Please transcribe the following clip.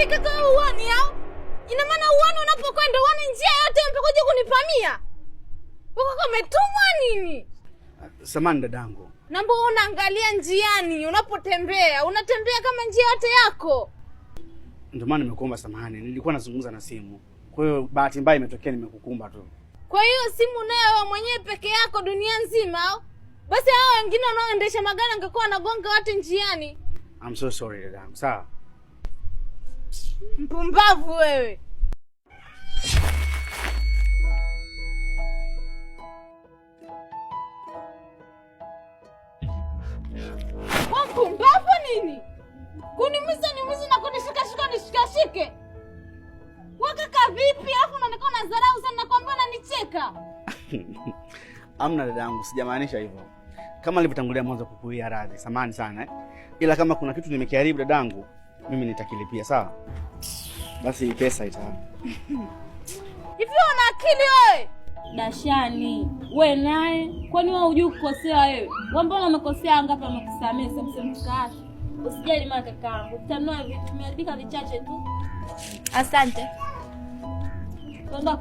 Kwani kaka uani au? Ina maana uani unapokwenda uani njia yote mpaka kunipamia. Uko umetumwa nini? Samahani dadangu. Na mbona unaangalia njiani unapotembea? Unatembea kama njia yote yako. Ndio maana nimekuomba samahani. Nilikuwa nazungumza na simu. Kwa hiyo bahati mbaya imetokea nimekukumba tu. Kwa hiyo simu nayo wewe mwenyewe peke yako dunia nzima au? Basi hao wengine wanaoendesha magari angekuwa wanagonga watu njiani. I'm so sorry dadangu. Sawa. Mpumbavu wewe. Kwa mpumbavu nini? Kunimisa na kunishika nishikashike. Wakaka vipi afu unaonekana dharau sana nakwambia unanicheka. Amna dadangu, sijamaanisha hivyo. Kama nilivyotangulia mwanzo kukuia radhi, samahani sana Ila kama kuna kitu nimekiharibu dadangu, mimi nitakilipia, sawa? Basi pesa ita. Hivi una akili wewe? Dashani, wewe naye, kwani wewe hujui kukosea wewe? Mbona umekosea ngapi amekusamea semsemka? Usijali mama kakaangu, tutanua vitu vimeharibika vichache tu. Asante. Kwenda